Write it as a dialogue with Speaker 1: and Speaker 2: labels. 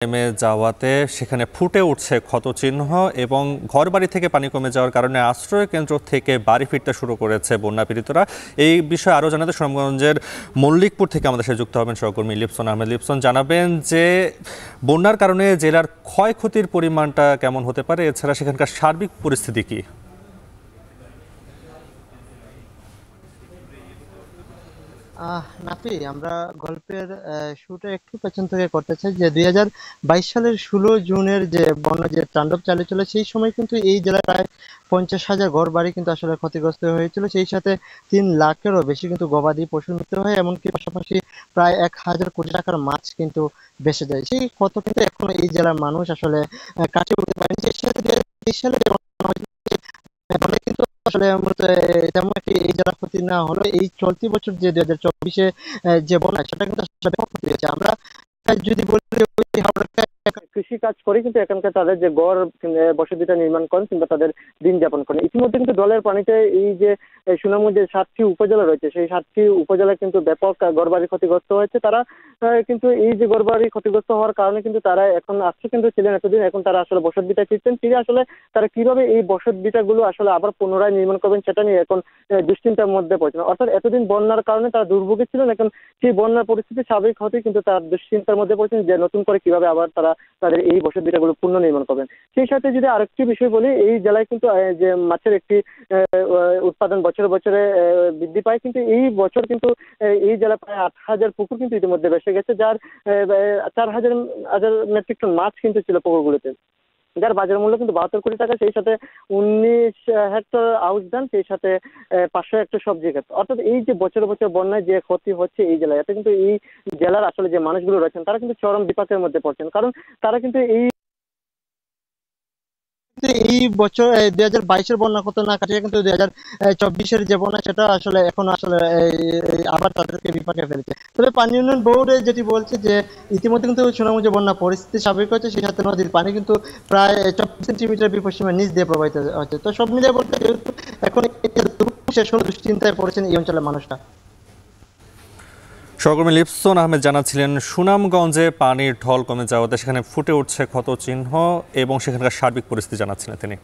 Speaker 1: নেমে যাওয়াতে সেখানে ফুটে উঠছে ক্ষতচিহ্ন এবং ঘরবাড়ি থেকে পানি কমে যাওয়ার কারণে আশ্রয় কেন্দ্র থেকে বাড়ি ফিরতে শুরু করেছে বন্যা পীড়িতরা। এই বিষয়ে আরও জানাতে সুনামগঞ্জের মল্লিকপুর থেকে আমাদের সাথে যুক্ত হবেন সহকর্মী লিপসন আহমেদ। লিপসন, জানাবেন যে বন্যার কারণে জেলার ক্ষয়ক্ষতির পরিমাণটা কেমন হতে পারে, এছাড়া সেখানকার সার্বিক পরিস্থিতি কি?
Speaker 2: নাফি, আমরা গল্পের শুরুটা একটু পেছন থেকে করতে চাই যে 2022 সালের 16 জুনের যে বন্যা যে তাণ্ডব চালিয়েছিল সেই সময় কিন্তু এই জেলায় প্রায় 50,000 ঘর বাড়ি কিন্তু আসলে ক্ষতিগ্রস্ত হয়েছিল। সেই সাথে 3 লাখেরও বেশি কিন্তু গবাদি পশুর মৃত্যু হয়, এমনকি পাশাপাশি প্রায় 1,000 কোটি টাকার মাছ কিন্তু ভেসে যায়। সেই ক্ষত কিন্তু এখনো এই জেলার মানুষ আসলে কাটিয়ে উঠতে পারেনি। সেই সাথে 2023 সালে যে বন্যা হয়েছিল, ফলে কিন্তু আসলে মূলত তেমন একটি এই জেলা ক্ষতি না হলো, এই চলতি বছর যে 2024-এ যে বন্যা সেটা কিন্তু আসলে ব্যাপক ক্ষতি হয়েছে। আমরা যদি বলি ওই হাওড়াকে কৃষি কাজ করে কিন্তু এখানকার তাদের যে গড় বসতিটা নির্মাণ করেন কিংবা তাদের দিন যাপন করেন। ইতিমধ্যে কিন্তু দলের পানিতে এই যে সুনামগঞ্জ যে 7টি উপজেলা রয়েছে সেই 7টি উপজেলা কিন্তু ব্যাপক গড়বাড়ি ক্ষতিগ্রস্ত হয়েছে। তারা কিন্তু এই যে গড়বাড়ি ক্ষতিগ্রস্ত হওয়ার কারণে কিন্তু তারা এখন আশ্রয় কেন্দ্রে ছিলেন এতদিন, এখন তারা আসলে বসত ভিটায় ফিরছেন। ফিরে আসলে তারা কিভাবে এই বসত ভিটাগুলো আসলে আবার পুনরায় নির্মাণ করবেন সেটা নিয়ে এখন দুশ্চিন্তার মধ্যে পড়ছেন। অর্থাৎ এতদিন বন্যার কারণে তারা দুর্ভোগে ছিলেন, এখন সেই বন্যার পরিস্থিতি স্বাভাবিক হতেই কিন্তু তার দুশ্চিন্তার মধ্যে পড়ছেন যে নতুন করে কিভাবে আবার তারা তাদের এই বসত ভিটাগুলো পুনর্নির্মাণ করবেন। সেই সাথে যদি আরেকটি বিষয় বলি, এই জেলায় কিন্তু যে মাছের একটি উৎপাদন বছরে বছরে বৃদ্ধি পায়, কিন্তু এই বছর কিন্তু এই জেলা প্রায় 8,000 পুকুর কিন্তু ইতিমধ্যে ভেসে গেছে, যার 4,000 মেট্রিক টন মাছ কিন্তু ছিল পুকুরগুলোতে, যার বাজার মূল্য কিন্তু 72 কোটি টাকা। সেই সাথে 19 হেক্টর আউশ ধান, সেই সাথে 500 হেক্টর সবজি ক্ষেত। অর্থাৎ এই যে বছর বছর বন্যায় যে ক্ষতি হচ্ছে এই জেলায়, এতে কিন্তু এই জেলার আসলে যে মানুষগুলো রয়েছেন তারা কিন্তু চরম বিপাকের মধ্যে পড়ছেন, কারণ তারা কিন্তু এই বছর 2022-এর বন্যা কত না কাটিয়ে কিন্তু 2024-এর যে বন্যা সেটা আসলে এখন আসলে আবার তাদেরকে বিপাকে ফেলেছে। তবে পানি উন্নয়ন বোর্ড যেটি বলছে যে ইতিমধ্যে কিন্তু সুনামগঞ্জে বন্যা পরিস্থিতি স্বাভাবিক হচ্ছে, সেই সাথে নদীর পানি কিন্তু প্রায় 24 সেন্টিমিটার বিপদসীমার নিচ দিয়ে প্রবাহিত হচ্ছে। তো সব মিলিয়ে বলতে যেহেতু এখন শেষ হলো, দুশ্চিন্তায় পড়েছেন এই অঞ্চলের মানুষরা।
Speaker 1: সহকর্মী লিপসন আহমেদ জানাচ্ছিলেন সুনামগঞ্জে পানির ঢল কমে যাওয়াতে সেখানে ফুটে উঠছে ক্ষতচিহ্ন এবং সেখানকার সার্বিক পরিস্থিতি জানাচ্ছিলেন তিনি।